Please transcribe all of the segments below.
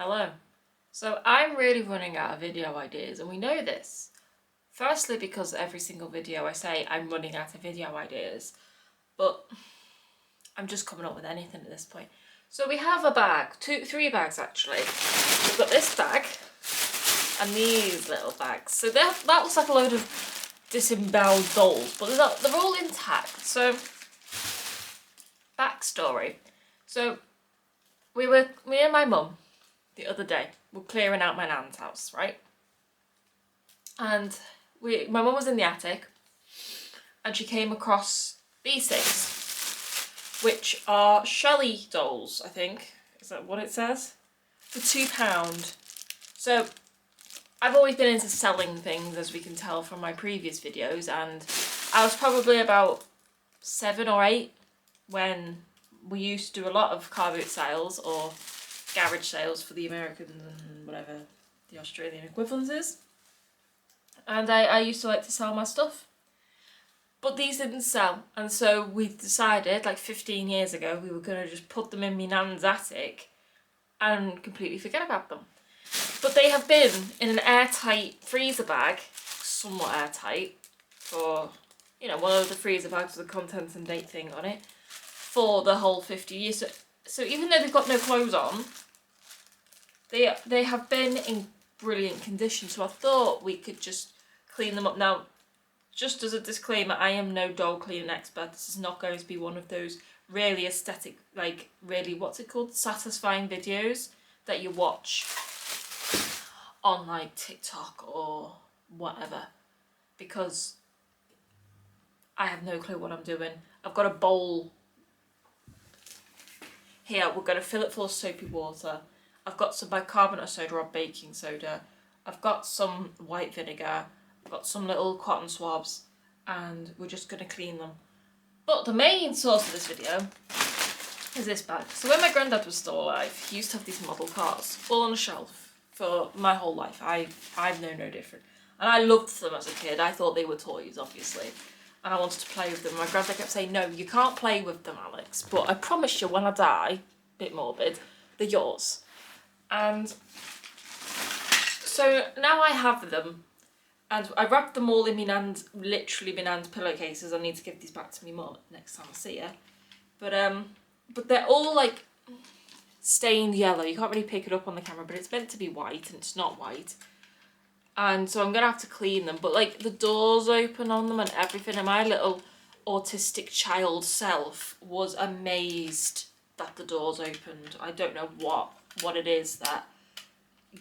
Hello. So I'm really running out of video ideas, and we know this. Firstly, because every single video I say I'm running out of video ideas, but I'm just coming up with anything at this point. So we have a bag, three bags actually. We've got this bag and these little bags. So that looks like a load of disemboweled dolls, but they're all intact. So, backstory. So me and my mum the other day were clearing out my nan's house, right? And my mum was in the attic and she came across these things, which are Shelley dolls, I think. Is that what it says? For £2. So I've always been into selling things, as we can tell from my previous videos, and I was probably about 7 or 8 when we used to do a lot of car boot sales or garage sales for the Americans and whatever the Australian equivalent is. And I used to like to sell my stuff. But these didn't sell, and so we decided, like 15 years ago, we were going to just put them in my nan's attic and completely forget about them. But they have been in an airtight freezer bag, somewhat airtight, for, one of the freezer bags with the contents and date thing on it, for the whole 50 years. So even though they've got no clothes on, they have been in brilliant condition. So I thought we could just clean them up. Now, just as a disclaimer, I am no doll cleaning expert. This is not going to be one of those really aesthetic, really, what's it called? Satisfying videos that you watch on TikTok or whatever. Because I have no clue what I'm doing. I've got a bowl here. We're going to fill it full of soapy water. I've got some bicarbonate of soda or baking soda. I've got some white vinegar. I've got some little cotton swabs, and we're just going to clean them. But the main source of this video is this bag. So when my granddad was still alive, he used to have these model cars all on a shelf for my whole life. I've known no different. And I loved them as a kid. I thought they were toys, obviously. And I wanted to play with them. My granddad kept saying, no, you can't play with them, Alex. But I promise you, when I die, bit morbid, they're yours. And so now I have them. And I wrapped them all in literally my nan's pillowcases. I need to give these back to me mum next time I see her. But they're all stained yellow. You can't really pick it up on the camera, but it's meant to be white and it's not white. And so I'm going to have to clean them. But the doors open on them and everything. And my little autistic child self was amazed that the doors opened. I don't know what it is that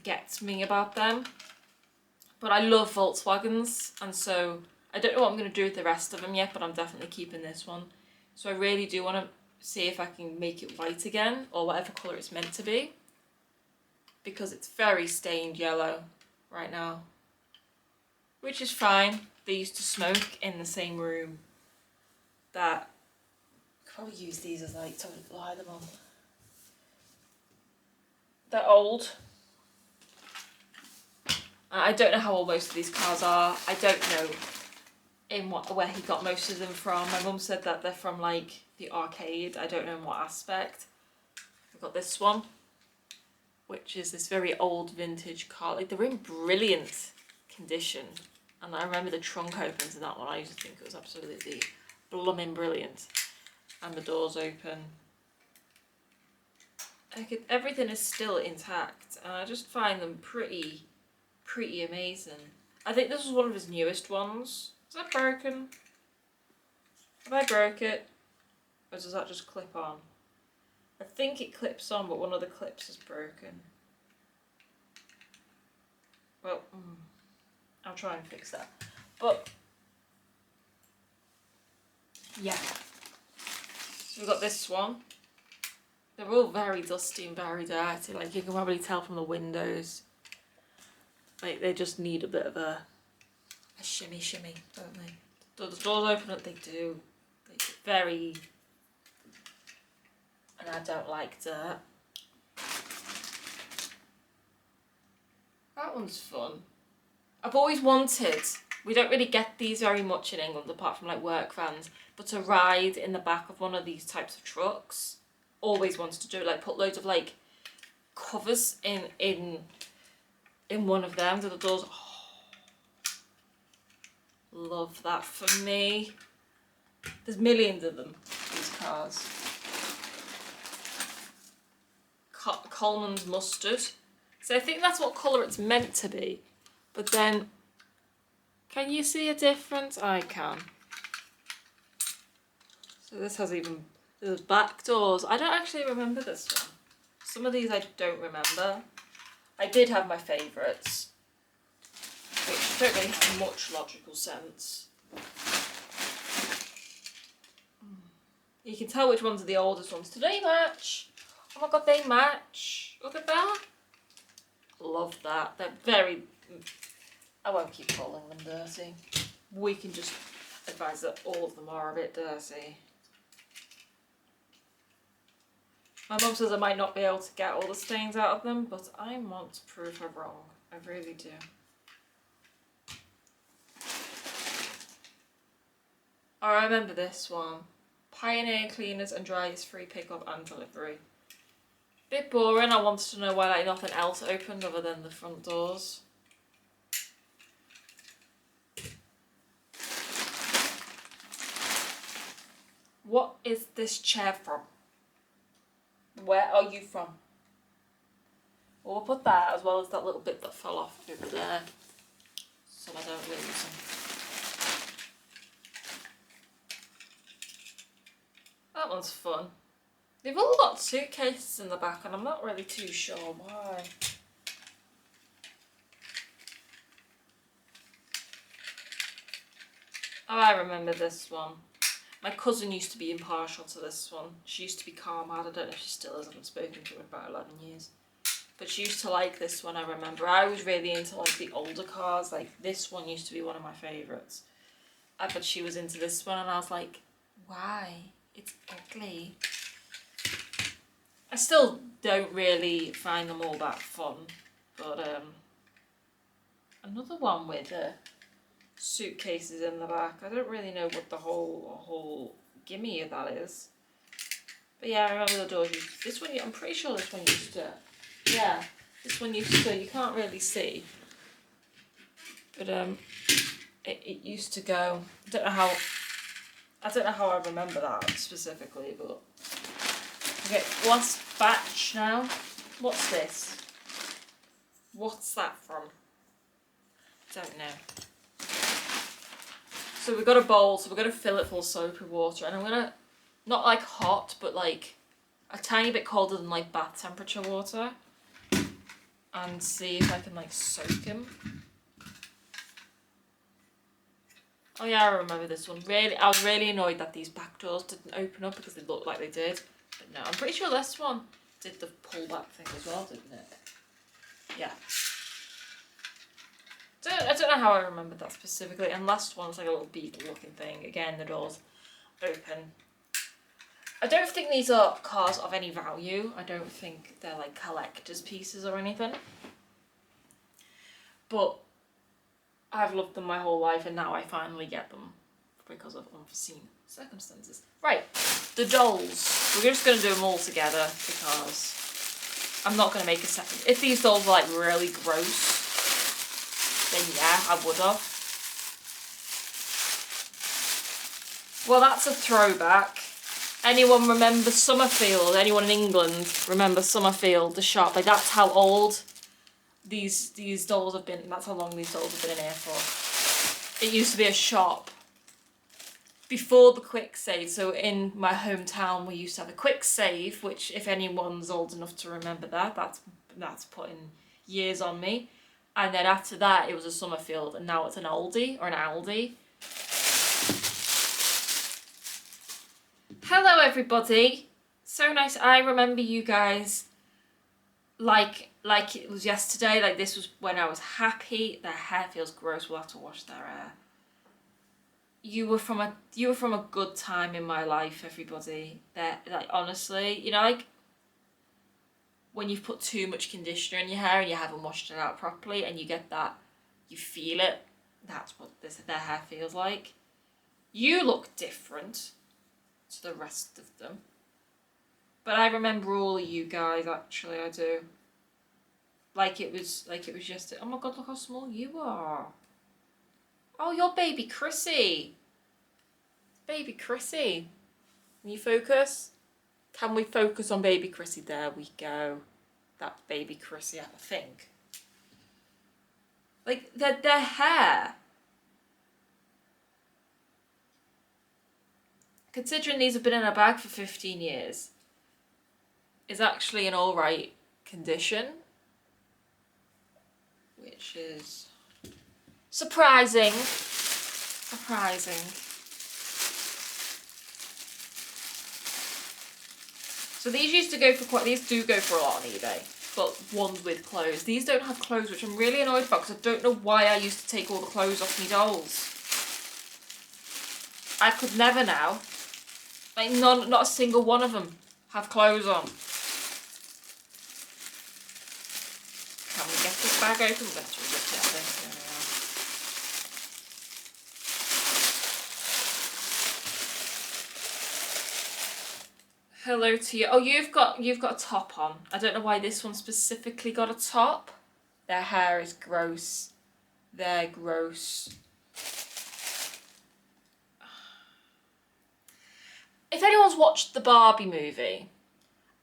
gets me about them. But I love Volkswagens, and so I don't know what I'm going to do with the rest of them yet, but I'm definitely keeping this one. So I really do want to see if I can make it white again, or whatever colour it's meant to be. Because it's very stained yellow right now. Which is fine. They used to smoke in the same room that... I could probably use these as to lie them on. They're old. I don't know how old most of these cars are. I don't know where he got most of them from. My mum said that they're from the arcade. I don't know in what aspect. We've got this one, which is this very old vintage car. They're in brilliant condition. And I remember the trunk opens in that one. I used to think it was absolutely blooming brilliant. And the doors open. Everything is still intact. And I just find them pretty amazing. I think this was one of his newest ones. Is that broken? Have I broke it? Or does that just clip on? I think it clips on, but one of the clips is broken. Well, I'll try and fix that. But, yeah. So we've got this one. They're all very dusty and very dirty. You can probably tell from the windows. They just need a bit of a shimmy, don't they? The doors open up, they do. They're very... And I don't like dirt. That one's fun. I've always wanted... We don't really get these very much in England, apart from work vans. But to ride in the back of one of these types of trucks. Always wanted to do put loads of covers in one of them. The doors. Oh, love that for me. There's millions of them, these cars. Coleman's mustard. So I think that's what colour it's meant to be. But then, can you see a difference? I can. So this has even, there's back doors. I don't actually remember this one. Some of these I don't remember. I did have my favourites, which don't really have much logical sense. You can tell which ones are the oldest ones. Do they match? Oh my god, they match. Look at that. Love that. They're very... I won't keep calling them dirty. We can just advise that all of them are a bit dirty. My mum says I might not be able to get all the stains out of them, but I want to prove her wrong. I really do. Oh, I remember this one. Pioneer cleaners and dryers, free pickup and delivery. Bit boring. I wanted to know why like nothing else opened other than the front doors. What is this chair from? Where are you from? Well, we'll put that as well as that little bit that fell off over there, so I don't lose them. That one's fun. They've all got suitcases in the back and I'm not really too sure why. Oh, I remember this one. My cousin used to be impartial to this one. She used to be calm. I don't know if she still is. I haven't spoken to her in about 11 years. But she used to like this one, I remember. I was really into like the older cars. Like this one used to be one of my favourites. But she was into this one and I was like, why? It's ugly. I still don't really find them all that fun. But another one with suitcases in the back. I don't really know what the whole gimme of that is. But yeah, I remember the doors used to, this one, I'm pretty sure this one used to, yeah, this one used to, you can't really see. But it used to go, I don't know how I remember that specifically, but okay, last batch now. What's this? What's that from? Don't know. So we've got a bowl, so we're going to fill it full of soapy water, and I'm going to, not like hot, but like a tiny bit colder than like bath temperature water, and see if I can like soak him. Oh yeah, I remember this one. Really, I was really annoyed that these back doors didn't open up because they looked like they did. But no, I'm pretty sure this one did the pull back thing as well, didn't it? Yeah. I don't know how I remembered that specifically. And last one's like a little beetle looking thing. Again, the doors open. I don't think these are cars of any value. I don't think they're like collector's pieces or anything. But I've loved them my whole life and now I finally get them because of unforeseen circumstances. Right, the dolls. We're just going to do them all together because I'm not going to make a second. If these dolls are like really gross, then yeah, I would have. Well, that's a throwback. Anyone remember Summerfield? Anyone in England remember Summerfield, the shop? Like that's how old these dolls have been. That's how long these dolls have been in here for. It used to be a shop before the quick save. So in my hometown, we used to have a quick save, which if anyone's old enough to remember that, that's putting years on me. And then after that, it was a Summerfield, and now it's an Aldi or an Aldi. Hello, everybody. So nice. I remember you guys like it was yesterday. Like this was when I was happy. Their hair feels gross. We'll have to wash their hair. You were from a good time in my life, everybody. That like honestly, you know, like when you've put too much conditioner in your hair and you haven't washed it out properly and you get that, you feel it. That's what their hair feels like. You look different to the rest of them. But I remember all of you guys, actually, I do. like it was yesterday. Oh my god, look how small you are. Oh, you're baby Chrissy. Baby Chrissy. Can you focus? Can we focus on baby Chrissy? There we go. That's baby Chrissy, I think. Like, their hair. Considering these have been in a bag for 15 years, is actually in alright condition. Which is surprising. Surprising. So these used to go for these do go for a lot on eBay, but ones with clothes. These don't have clothes, which I'm really annoyed about because I don't know why I used to take all the clothes off my dolls. I could never now. Like, not a single one of them have clothes on. Can we get this bag open? Let's rip it out there. There we are. Hello to you. Oh, you've got a top on. I don't know why this one specifically got a top. Their hair is gross. They're gross. If anyone's watched the Barbie movie,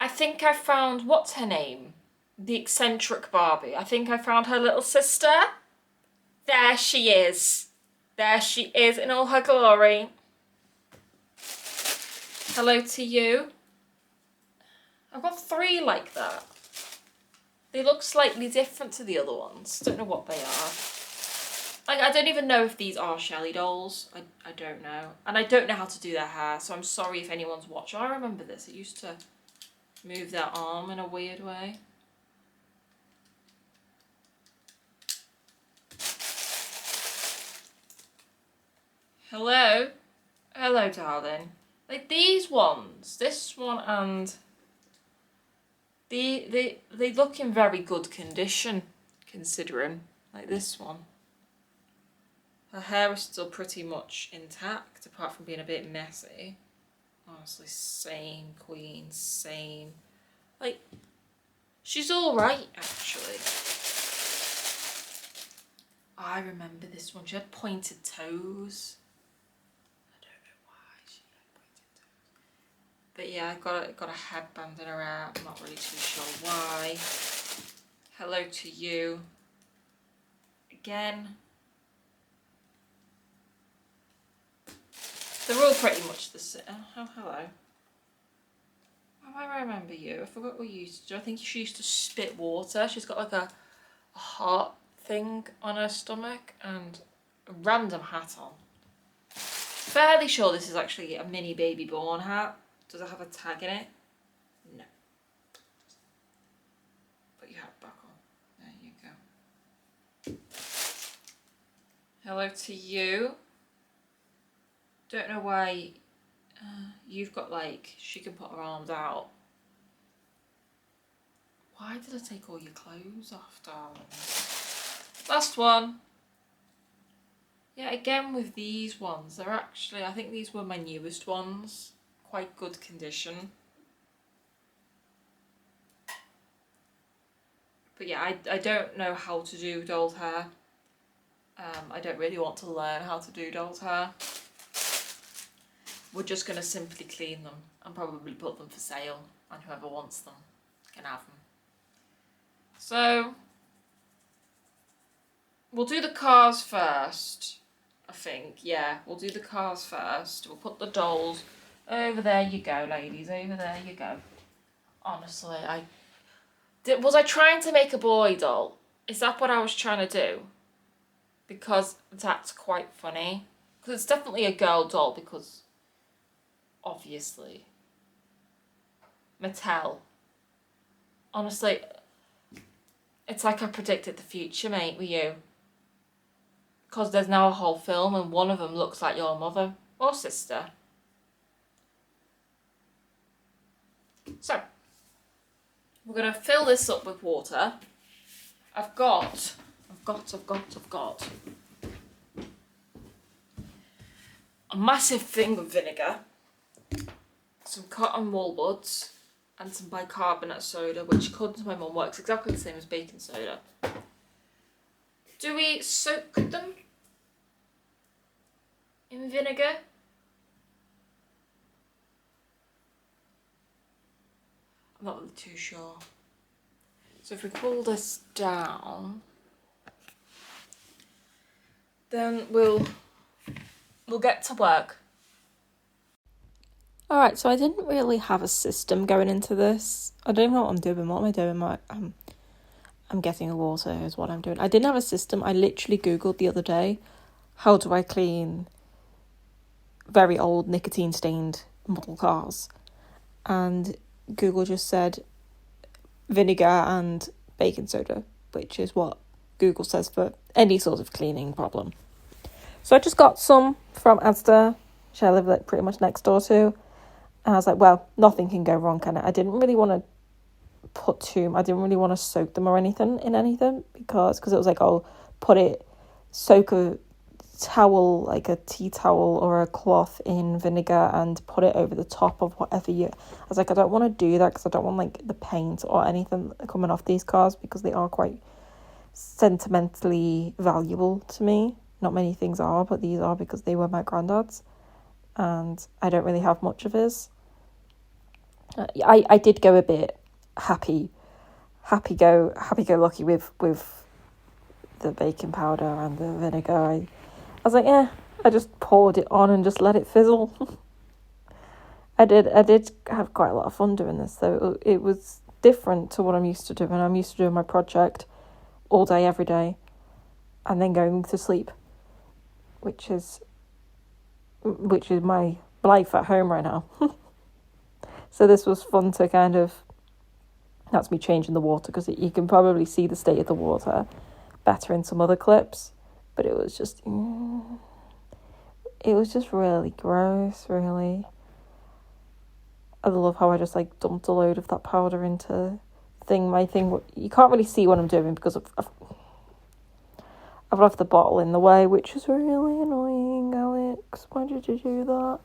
I think I found, what's her name? The eccentric Barbie. I think I found her little sister. There she is. There she is in all her glory. Hello to you. I've got 3 like that. They look slightly different to the other ones. Don't know what they are. Like, I don't even know if these are Shelley dolls. I don't know. And I don't know how to do their hair, so I'm sorry if anyone's watched. I remember this. It used to move their arm in a weird way. Hello? Hello, darling. Like, these ones, this one and... They look in very good condition, considering. Like this one. Her hair is still pretty much intact, apart from being a bit messy. Honestly, same queen, same. Like, she's alright, actually. I remember this one. She had pointed toes. I don't know why she had pointed toes. But yeah, got a headband in her hair. I'm not really too sure why. Hello to you. Again. They're all pretty much the same. Oh, hello. Oh, I remember you. I forgot what you used to do. I think she used to spit water. She's got like a heart thing on her stomach and a random hat on. Fairly sure this is actually a mini baby born hat. Does it have a tag in it? No. Put your hat back on. There you go. Hello to you. Don't know why you've got, like, she can put her arms out. Why did I take all your clothes off, darling? Last one. Yeah, again with these ones, they're actually, I think these were my newest ones. Quite good condition. But yeah, I don't know how to do doll's hair. I don't really want to learn how to do doll's hair. We're just going to simply clean them and probably put them for sale, and whoever wants them can have them. So, we'll do the cars first, I think. Yeah, we'll do the cars first. We'll put the dolls over there. You go, ladies. Over there you go. Honestly, was I trying to make a boy doll? Is that what I was trying to do? Because that's quite funny. Because it's definitely a girl doll, because obviously Mattel. Honestly, it's like I predicted the future, mate, with you. Because there's now a whole film and one of them looks like your mother or sister. So, we're going to fill this up with water. I've got a massive thing of vinegar, some cotton wool buds, and some bicarbonate soda, which according to my mum works exactly the same as baking soda. Do we soak them in vinegar? I'm not really too sure. So if we pull this down, then we'll get to work. Alright, so I didn't really have a system going into this. I don't even know what I'm doing. What am I doing? I'm getting the water is what I'm doing. I didn't have a system. I literally Googled the other day, how do I clean very old nicotine-stained model cars? And Google just said vinegar and baking soda, which is what Google says for any sort of cleaning problem. So I just got some from Asda, which I live like pretty much next door to. And I was like, well, nothing can go wrong, can it? I didn't really want to I didn't really want to soak them or anything because it was like, oh, soak a towel, like a tea towel or a cloth in vinegar and put it over the top of whatever I was like, I don't want to do that because I don't want like the paint or anything coming off these cars because they are quite sentimentally valuable to me. Not many things are, but these are because they were my granddad's and I don't really have much of his. I did go a bit happy go lucky with the baking powder and the vinegar. I was like, yeah, I just poured it on and just let it fizzle. I did have quite a lot of fun doing this though. It was different to what I'm used to doing. I'm used to doing my project all day, every day, and then going to sleep, which is my life at home right now. So this was fun to kind of, that's me changing the water because you can probably see the state of the water better in some other clips, but it was just really gross, really. I love how I just like dumped a load of that powder into my thing. You can't really see what I'm doing because I've left the bottle in the way, which is really annoying, Alex. Why did you do that?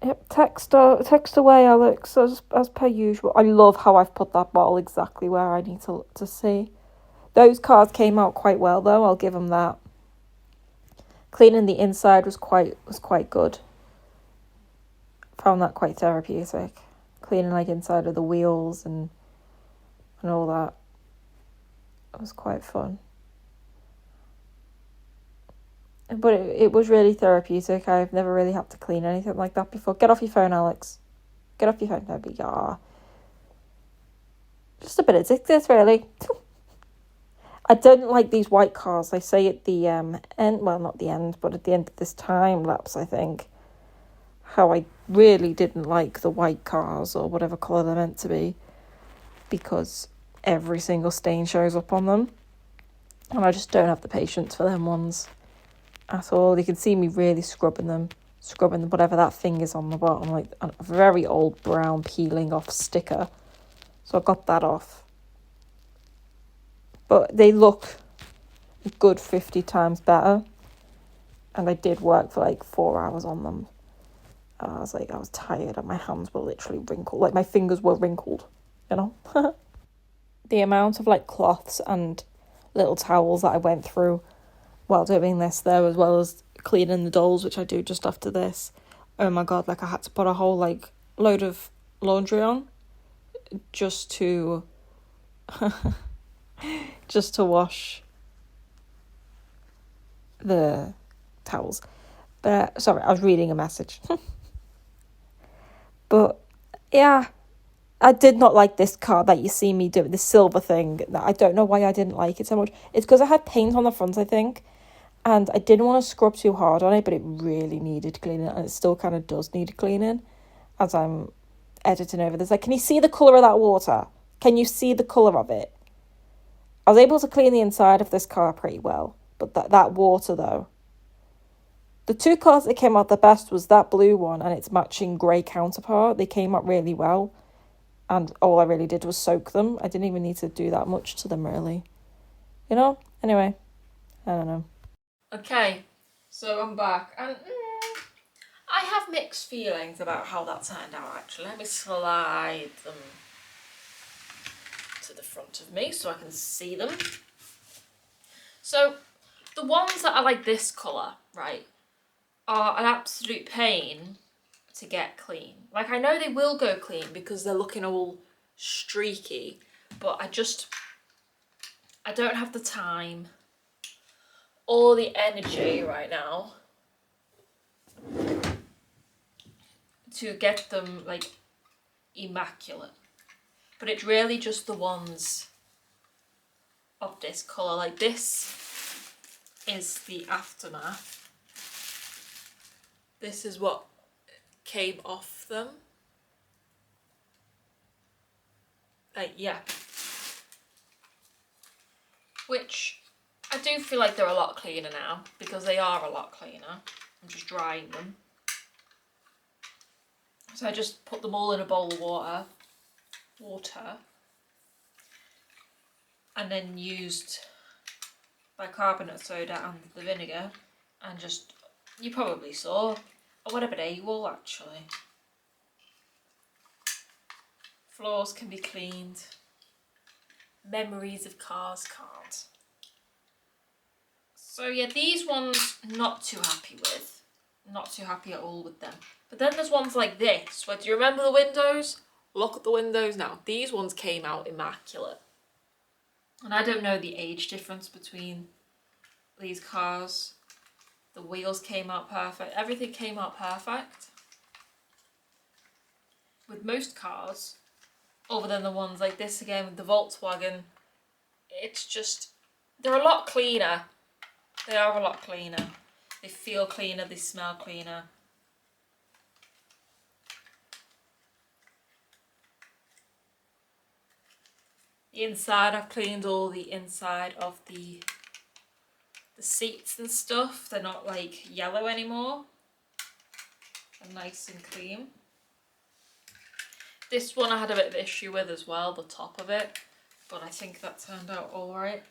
Yep, text away, Alex, as per usual. I love how I've put that bottle exactly where I need to see. Those cards came out quite well, though. I'll give them that. Cleaning the inside was quite good. Found that quite therapeutic. Cleaning like inside of the wheels and all that. It was quite fun. But it was really therapeutic. I've never really had to clean anything like that before. Get off your phone, Alex. Get off your phone, don't be just a bit addicted, really. I don't like these white cars. I say at the end, well, not the end, but at the end of this time lapse, I think, how I really didn't like the white cars or whatever colour they're meant to be because every single stain shows up on them. And I just don't have the patience for them ones at all. You can see me really scrubbing whatever that thing is on the bottom, like a very old brown peeling off sticker. So I got that off. But they look a good 50 times better. And I did work for like 4 hours on them. I was tired and my hands were literally wrinkled. Like my fingers were wrinkled, you know? The amount of like cloths and little towels that I went through while doing this though, as well as cleaning the dolls, which I do just after this. Oh my god, like I had to put a whole like load of laundry on just to wash the towels. But sorry, I was reading a message. But yeah, I did not like this card that you see me doing, this silver thing. I don't know why I didn't like it so much. It's because I had paint on the front, I think. And I didn't want to scrub too hard on it, but it really needed cleaning. And it still kind of does need cleaning as I'm editing over this. Like, can you see the colour of that water? Can you see the colour of it? I was able to clean the inside of this car pretty well. But that water, though. The two colours that came out the best was that blue one and its matching grey counterpart. They came out really well. And all I really did was soak them. I didn't even need to do that much to them, really. You know? Anyway, I don't know. Okay, so I'm back. And I have mixed feelings about how that turned out actually. Let me slide them to the front of me so I can see them. So the ones that are like this colour, right, are an absolute pain to get clean. Like, I know they will go clean because they're looking all streaky, but I don't have the time or the energy right now to get them like immaculate. But it's really just the ones of this colour. Like, this is the aftermath. This is what came off them. Like, yeah. Which I do feel like they're a lot cleaner now, because they are a lot cleaner. I'm just drying them. So I just put them all in a bowl of water, and then used bicarbonate soda and the vinegar, and just, you probably saw, or whatever they will actually. Floors can be cleaned. Memories of cars can't. So yeah, these ones not too happy with. Not too happy at all with them. But then there's ones like this, where, do you remember the windows? Look at the windows now. These ones came out immaculate. And I don't know the age difference between these cars. The wheels came out perfect. Everything came out perfect. With most cars, other than the ones like this again with the Volkswagen, it's just, they're a lot cleaner. They are a lot cleaner. They feel cleaner, they smell cleaner. The inside, I've cleaned all the inside of the seats and stuff. They're not like yellow anymore. They're nice and clean. This one I had a bit of issue with as well, the top of it, but I think that turned out alright.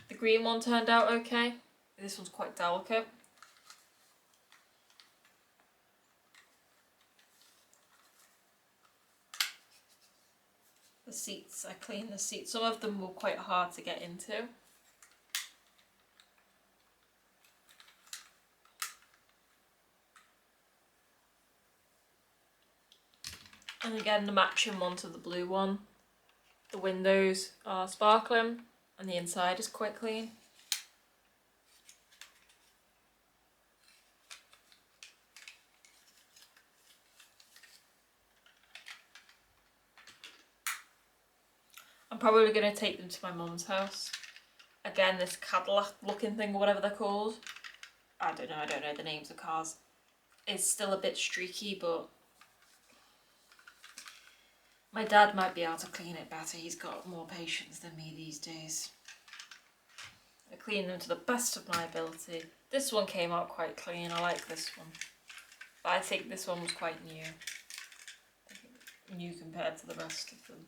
The green one turned out okay. This one's quite delicate. The seats, I cleaned the seats. Some of them were quite hard to get into. And again, the matching one to the blue one. The windows are sparkling and the inside is quite clean. I'm probably going to take them to my mum's house. Again, this Cadillac looking thing or whatever they're called. I don't know the names of cars. It's still a bit streaky, but my dad might be able to clean it better. He's got more patience than me these days. I clean them to the best of my ability. This one came out quite clean. I like this one. But I think this one was quite new. New compared to the rest of them.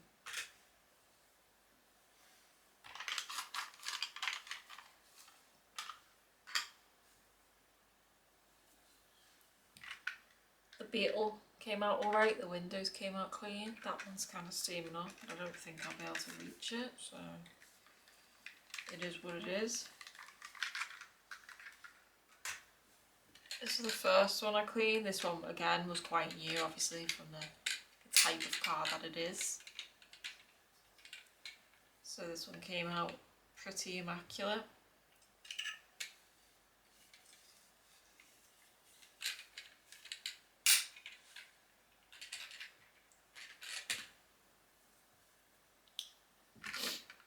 The Beetle came out alright, the windows came out clean. That one's kind of steaming off, but I don't think I'll be able to reach it, so it is what it is. This is the first one I cleaned. This one again was quite new, obviously, from the type of car that it is. So this one came out pretty immaculate.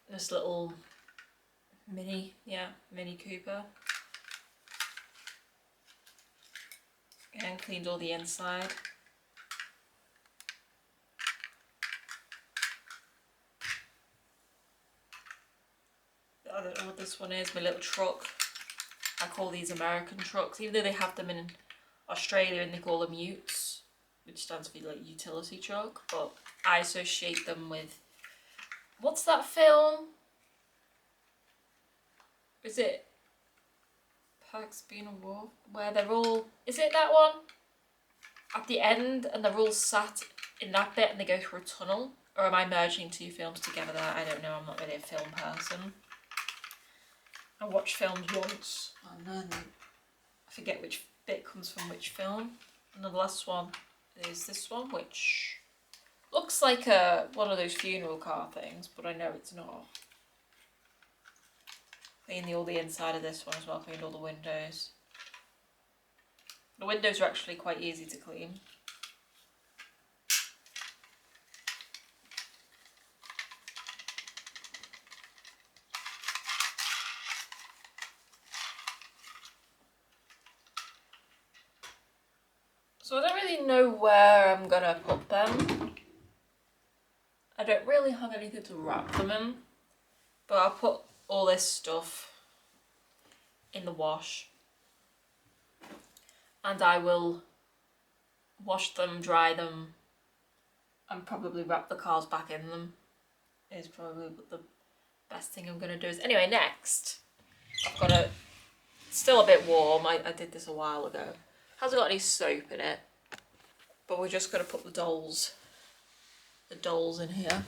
This little Mini Cooper. Again, cleaned all the inside. I don't know what this one is, my little truck. I call these American trucks, even though they have them in Australia and they call them utes, which stands for like utility truck, but I associate them with, what's that film? Is it Perks being a war, where they're all, is it that one? At the end, and they're all sat in that bit and they go through a tunnel? Or am I merging two films together there? I don't know, I'm not really a film person. I watched films once and then I forget which bit comes from which film. And the last one is this one, which looks like one of those funeral car things, but I know it's not. Clean all the inside of this one as well, cleaned all the windows. The windows are actually quite easy to clean. So I don't really know where I'm gonna put them. I don't really have anything to wrap them in, but I'll put all this stuff in the wash and I will wash them, dry them, and probably wrap the cars back in them. Is probably the best thing I'm gonna do. Is anyway, next I've got it's still a bit warm. I did this a while ago. Hasn't got any soap in it, but we're just gonna put the dolls in here.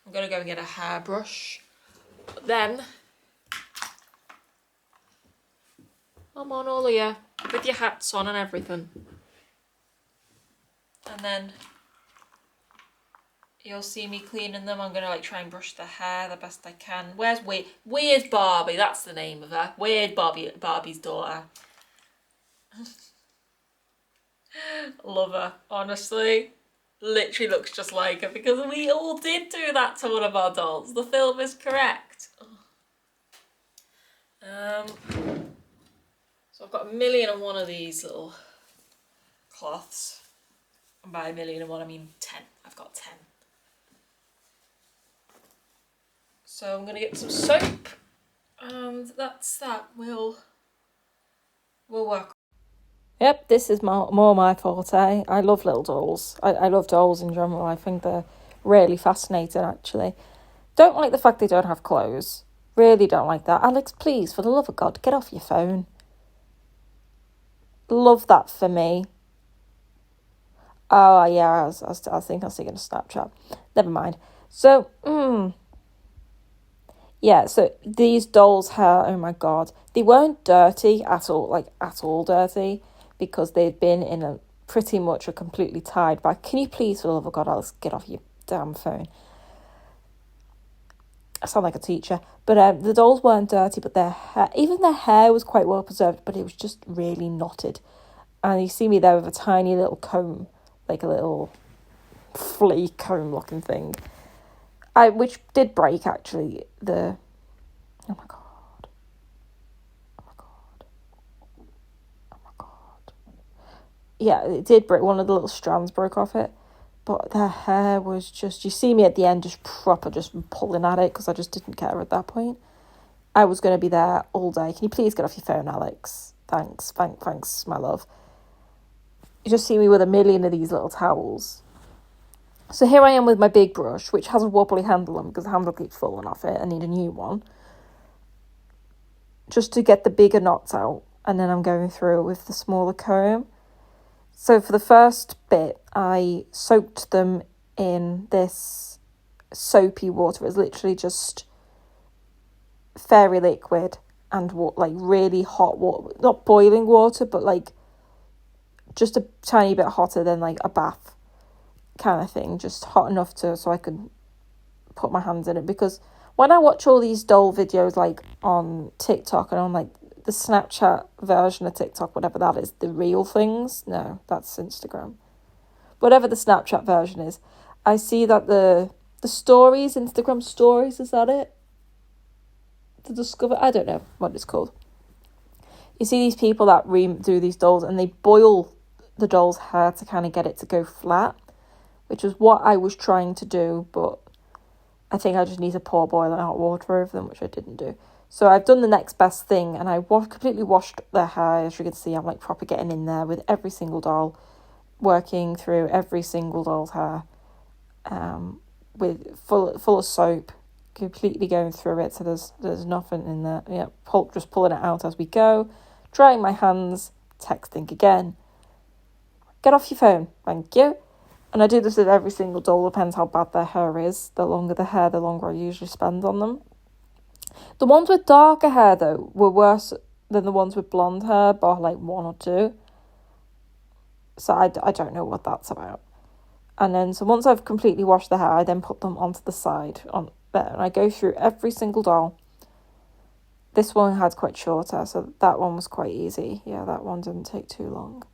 I'm gonna go and get a hairbrush, but then I'm on all of you with your hats on and everything, and then you'll see me cleaning them. I'm gonna like try and brush the hair the best I can. Where's Weird Barbie? That's the name of her. Weird Barbie's daughter. Love her, honestly. Literally looks just like her because we all did do that to one of our dolls. The film is correct. So I've got 1,000,001 of these little cloths. And by 1,000,001 I mean 10. I've got 10. So I'm gonna get some soap, and that's that. We'll work. Yep, this is more my forte. I love little dolls. I love dolls in general. I think they're really fascinating, actually. Don't like the fact they don't have clothes. Really don't like that. Alex, please, for the love of God, get off your phone. Love that for me. Oh, yeah, I think I was thinking of Snapchat. Never mind. So, yeah, so these dolls' hair, oh my God, they weren't dirty at all, like at all dirty, because they'd been in pretty much a completely tied bag. Can you please, for the love of God, Alex, get off your damn phone? I sound like a teacher. But the dolls weren't dirty, but even their hair was quite well preserved, but it was just really knotted. And you see me there with a tiny little comb, like a little flea comb looking thing. Which did break, actually. Oh my God. Oh my God. Oh my God. Yeah, it did break. One of the little strands broke off it. But their hair was just, you see me at the end just pulling at it because I just didn't care at that point. I was going to be there all day. Can you please get off your phone, Alex? Thanks, my love. You just see me with 1,000,000 of these little towels. So here I am with my big brush, which has a wobbly handle on because the handle keeps falling off it. I need a new one. Just to get the bigger knots out. And then I'm going through it with the smaller comb. So for the first bit, I soaked them in this soapy water. It was literally just fairy liquid and like really hot water. Not boiling water, but like just a tiny bit hotter than like a bath kind of thing. Just hot enough so I could put my hands in it. Because when I watch all these doll videos like on TikTok and on like the Snapchat version of TikTok, whatever that is, the real things. No, that's Instagram. Whatever the Snapchat version is, I see that the stories, Instagram stories, is that it? To discover, I don't know what it's called. You see these people that do these dolls and they boil the doll's hair to kind of get it to go flat, which is what I was trying to do, but I think I just need to pour boiling hot water over them, which I didn't do. So I've done the next best thing, and I completely washed their hair. As you can see, I'm like proper getting in there with every single doll, working through every single doll's hair, with full of soap, completely going through it, so there's nothing in there. Yeah, just pulling it out as we go, drying my hands, texting again. Get off your phone, thank you. And I do this with every single doll, depends how bad their hair is. The longer the hair, the longer I usually spend on them. The ones with darker hair, though, were worse than the ones with blonde hair, by like 1 or 2. So I don't know what that's about. And then, so once I've completely washed the hair, I then put them onto the side on there. And I go through every single doll. This one had quite short hair, so that one was quite easy. Yeah, that one didn't take too long.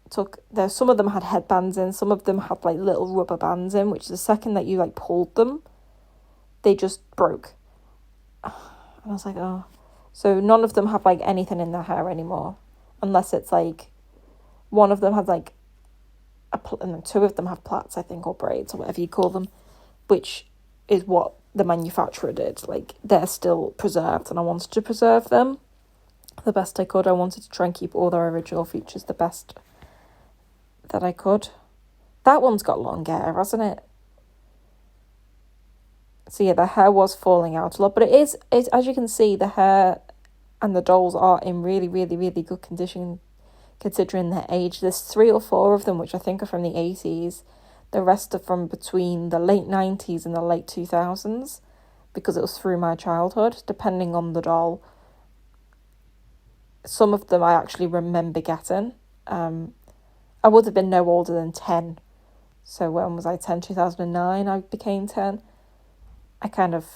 Some of them had headbands in, some of them had like little rubber bands in, which the second that you like pulled them, they just broke. And I was like, oh. So none of them have like anything in their hair anymore, unless it's like one of them had like and then 2 of them have plaits, I think, or braids, or whatever you call them, which is what the manufacturer did. Like, they're still preserved, and I wanted to preserve them the best I could. I wanted to try and keep all their original features the best that I could. That one's got long hair, hasn't it? So yeah, the hair was falling out a lot, but it's as you can see, the hair and the dolls are in really, really, really good condition considering their age. There's 3 or 4 of them which I think are from the 80s. The rest are from between the late 90s and the late 2000s, because it was through my childhood, depending on the doll. Some of them I actually remember getting. I would have been no older than 10. So when was I 10? 2009 I became 10. I kind of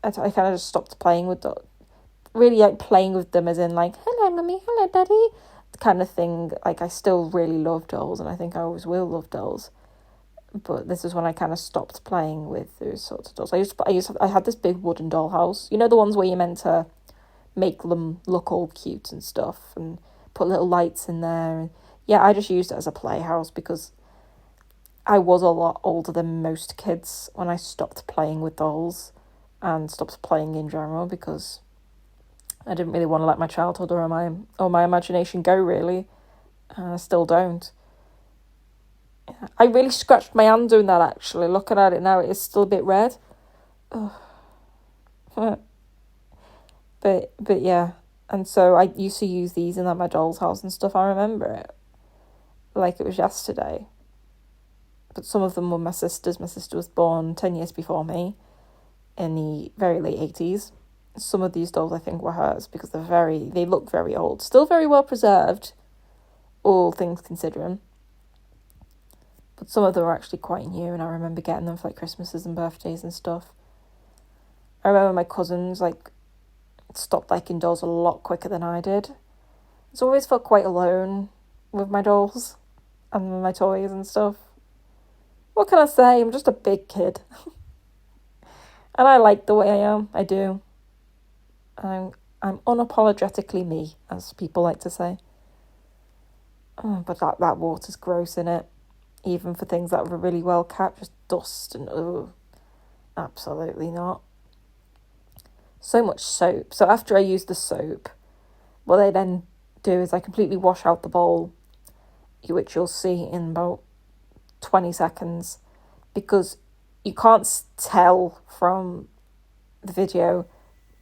just stopped playing with them. Really like playing with them as in like, hello mummy, hello daddy, kind of thing. Like, I still really love dolls, and I think I always will love dolls. But this is when I kind of stopped playing with those sorts of dolls. I had this big wooden doll house. You know, the ones where you're meant to make them look all cute and stuff, and put little lights in there. And yeah, I just used it as a playhouse because I was a lot older than most kids when I stopped playing with dolls and stopped playing in general, because I didn't really want to let my childhood or my imagination go, really. I still don't. I really scratched my hand doing that, actually. Looking at it now, it is still a bit red. But yeah. And so I used to use these in like my doll's house and stuff. I remember it like it was yesterday. But some of them were my sister's. My sister was born 10 years before me in the very late 80s. Some of these dolls I think were hers because they look very old. Still very well preserved, all things considering. But some of them are actually quite new, and I remember getting them for like Christmases and birthdays and stuff. I remember my cousins like stopped liking dolls a lot quicker than I did. So I always felt quite alone with my dolls and my toys and stuff. What can I say? I'm just a big kid. And I like the way I am. I do. I'm unapologetically me, as people like to say. Oh, but that water's gross, in it. Even for things that were really well kept, just dust and absolutely not. So much soap. So after I use the soap, what I then do is I completely wash out the bowl, which you'll see in about 20 seconds, because you can't tell from the video,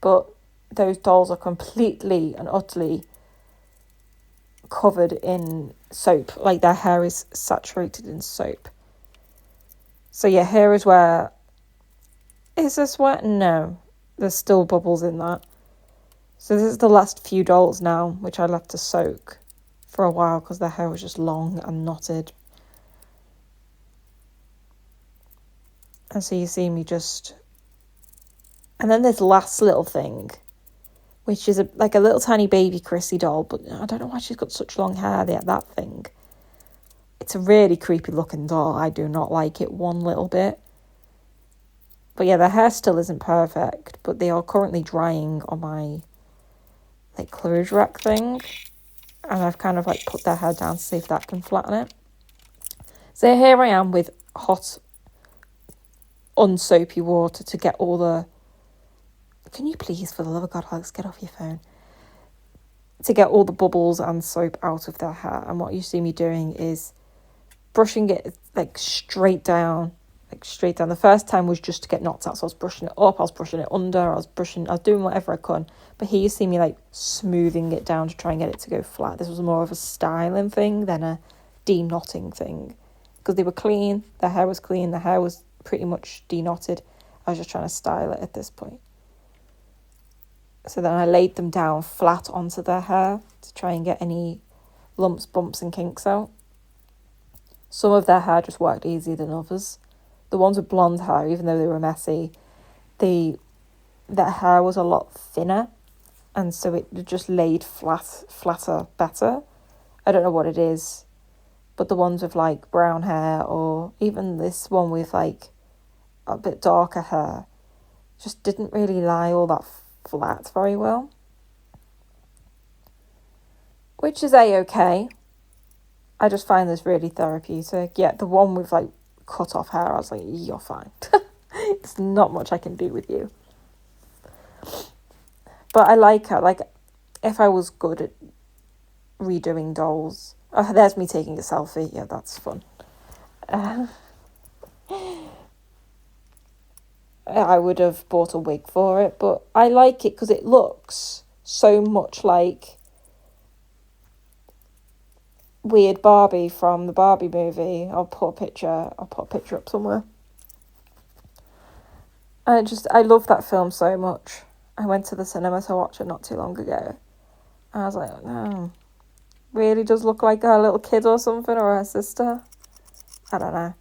but those dolls are completely and utterly covered in soap. Like, their hair is saturated in soap. So yeah, here is where... Is this wet? No. There's still bubbles in that. So this is the last few dolls now, which I left to soak for a while because their hair was just long and knotted. And so you see me just... And then this last little thing, which is like a little tiny baby Chrissy doll, but I don't know why she's got such long hair, that thing. It's a really creepy looking doll. I do not like it one little bit. But yeah, the hair still isn't perfect, but they are currently drying on my like clothes rack thing. And I've kind of like put their hair down to see if that can flatten it. So here I am with hot, unsoapy water to get all the... Can you please, for the love of God, Alex, get off your phone? To get all the bubbles and soap out of their hair. And what you see me doing is brushing it like straight down like straight down. The first time was just to get knocked out, so I was brushing it up, I was brushing it under, I was doing whatever I could. But here you see me like smoothing it down to try and get it to go flat. This was more of a styling thing than a de-knotting thing, because they were clean, their hair was clean, the hair was pretty much de-knotted. I was just trying to style it at this point. So then I laid them down flat onto their hair to try and get any lumps, bumps and kinks out. Some of their hair just worked easier than others. The ones with blonde hair, even though they were messy, their hair was a lot thinner, and so it just laid flatter, better. I don't know what it is, but the ones with like brown hair, or even this one with like a bit darker hair, just didn't really lie all that flat very well. Which is a-okay. I just find this really therapeutic. Yeah, the one with like cut off hair, I was like, you're fine. It's not much I can do with you. But I like her. Like, if I was good at redoing dolls. Oh, there's me taking a selfie. Yeah, that's fun. I would have bought a wig for it, but I like it because it looks so much like Weird Barbie from the Barbie movie. I'll put a picture up somewhere. I love that film so much. I went to the cinema to watch it not too long ago. And I was like, no, really does look like her little kid or something, or her sister. I don't know.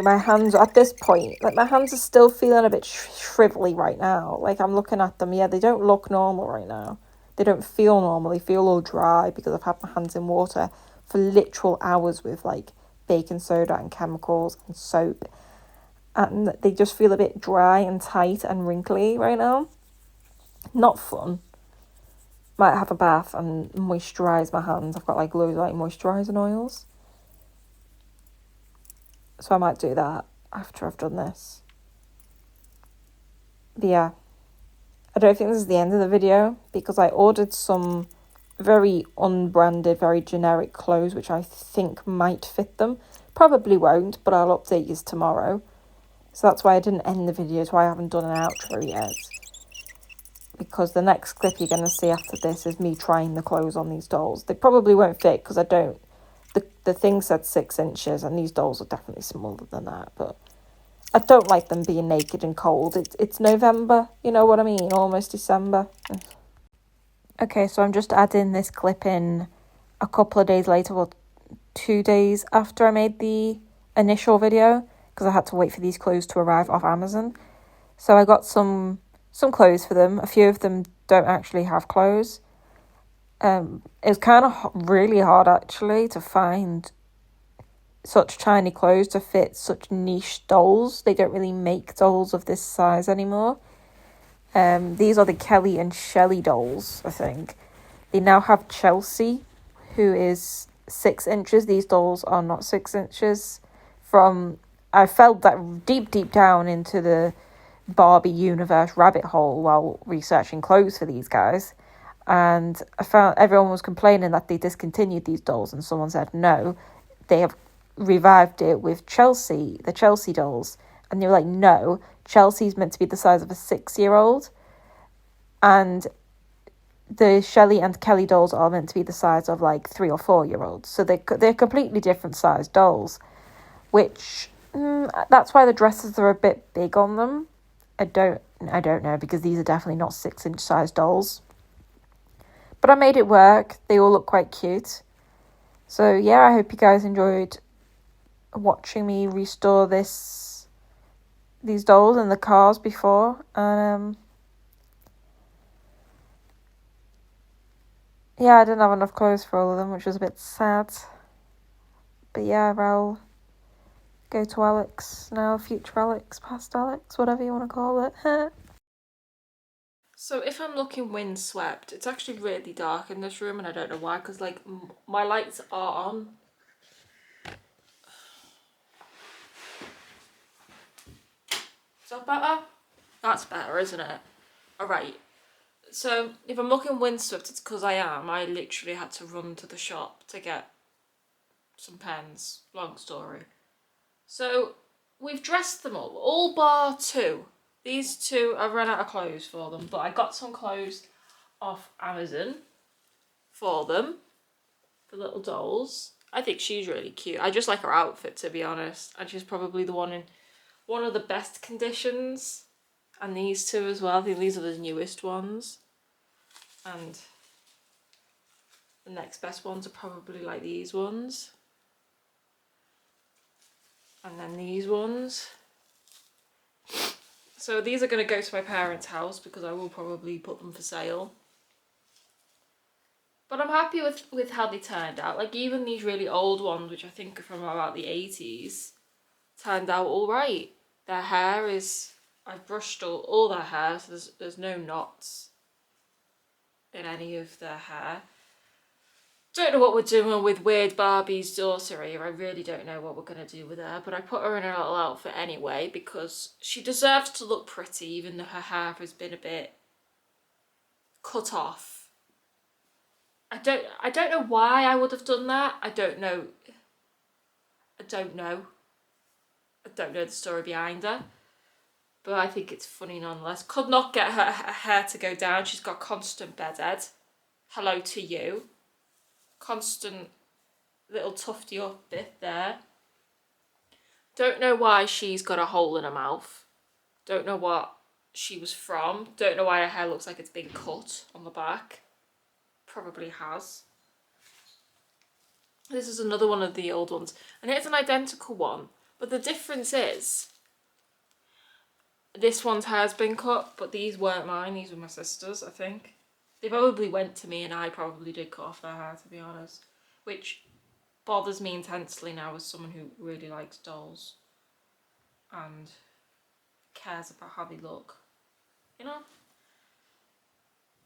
My hands, at this point, like my hands are still feeling a bit shrivelly right now. Like I'm looking at them, yeah, they don't look normal right now. They don't feel normal. They feel all dry because I've had my hands in water for literal hours with like baking soda and chemicals and soap. And they just feel a bit dry and tight and wrinkly right now. Not fun. Might have a bath and moisturise my hands. I've got like loads of like moisturising oils. So I might do that after I've done this. But yeah, I don't think this is the end of the video because I ordered some very unbranded, very generic clothes, which I think might fit them. Probably won't, but I'll update you tomorrow. So that's why I didn't end the video, that's why I haven't done an outro yet. Because the next clip you're going to see after this is me trying the clothes on these dolls. They probably won't fit because I don't... The thing said 6 inches and these dolls are definitely smaller than that. But I don't like them being naked and cold. It's November, you know what I mean? Almost December. Okay, so I'm just adding this clip in a couple of days later, well, 2 days after I made the initial video, because I had to wait for these clothes to arrive off Amazon. So I got some clothes for them. A few of them don't actually have clothes. It was kind of really hard actually to find such tiny clothes to fit such niche dolls. They don't really make dolls of this size anymore. These are the Kelly and Shelley dolls, I think. They now have Chelsea, who is 6 inches. These dolls are not 6 inches. I fell that deep down into the Barbie universe rabbit hole while researching clothes for these guys. And I found everyone was complaining that they discontinued these dolls, and someone said no, they have revived it with Chelsea, the Chelsea dolls. And they were like, no, Chelsea's meant to be the size of a 6-year-old, and the Shelley and Kelly dolls are meant to be the size of like 3 or 4-year-olds. So they're completely different sized dolls, which that's why the dresses are a bit big on them. I don't know, because these are definitely not 6-inch size dolls. But I made it work. They all look quite cute. So yeah, I hope you guys enjoyed watching me restore these dolls and the cars before. And yeah, I didn't have enough clothes for all of them, which was a bit sad. But yeah, I'll go to Alex now, future Alex, past Alex, whatever you want to call it. So if I'm looking windswept, it's actually really dark in this room, and I don't know why, because like my lights are on. Is that better? That's better, isn't it? Alright. So if I'm looking windswept, it's because I literally had to run to the shop to get some pens. Long story. So we've dressed them all bar 2. These 2, I've run out of clothes for them, but I got some clothes off Amazon for them, the little dolls. I think she's really cute. I just like her outfit, to be honest, and she's probably the one in one of the best conditions. And these 2 as well. I think these are the newest ones. And the next best ones are probably like these ones. And then these ones. So these are going to go to my parents' house because I will probably put them for sale. But I'm happy with how they turned out. Like even these really old ones, which I think are from about the 80s, turned out all right. Their hair is... I've brushed all their hair, so there's no knots in any of their hair. Don't know what we're doing with Weird Barbie's daughter here. I really don't know what we're going to do with her, but I put her in a little outfit anyway because she deserves to look pretty even though her hair has been a bit cut off. I don't know why I would have done that. I don't know the story behind her. But I think it's funny nonetheless. Could not get her hair to go down. She's got constant bedhead. Hello to you. Constant little tufty up bit there. Don't know why she's got a hole in her mouth. Don't know what she was from. Don't know why her hair looks like it's been cut on the back. Probably has. This is another one of the old ones. And it's an identical one. But the difference is... this one's hair's been cut, but these weren't mine. These were my sister's, I think. They probably went to me and I probably did cut off their hair, to be honest. Which bothers me intensely now as someone who really likes dolls. And cares about how they look. You know?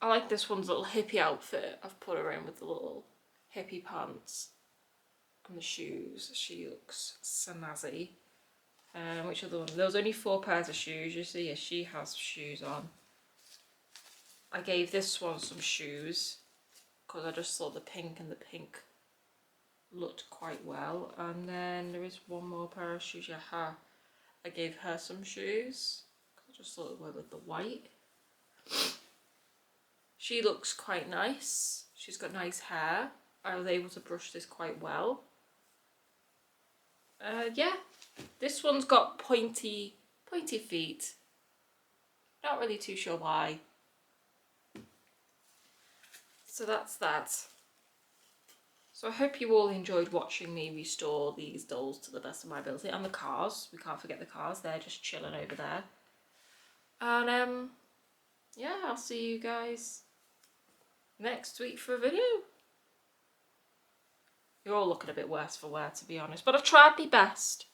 I like this one's little hippie outfit. I've put her in with the little hippie pants. And the shoes. She looks snazzy. Which other one? There was only 4 pairs of shoes. You see, yeah, she has shoes on. I gave this one some shoes because I just thought the pink and the pink looked quite well. And then there is one more pair of shoes. Yeah, her. I gave her some shoes because I just thought it went with the white. She looks quite nice. She's got nice hair. I was able to brush this quite well. Yeah. This one's got pointy feet. Not really too sure why. So that's that. So I hope you all enjoyed watching me restore these dolls to the best of my ability. And the cars. We can't forget the cars. They're just chilling over there. And yeah, I'll see you guys next week for a video. You're all looking a bit worse for wear, to be honest. But I've tried my best.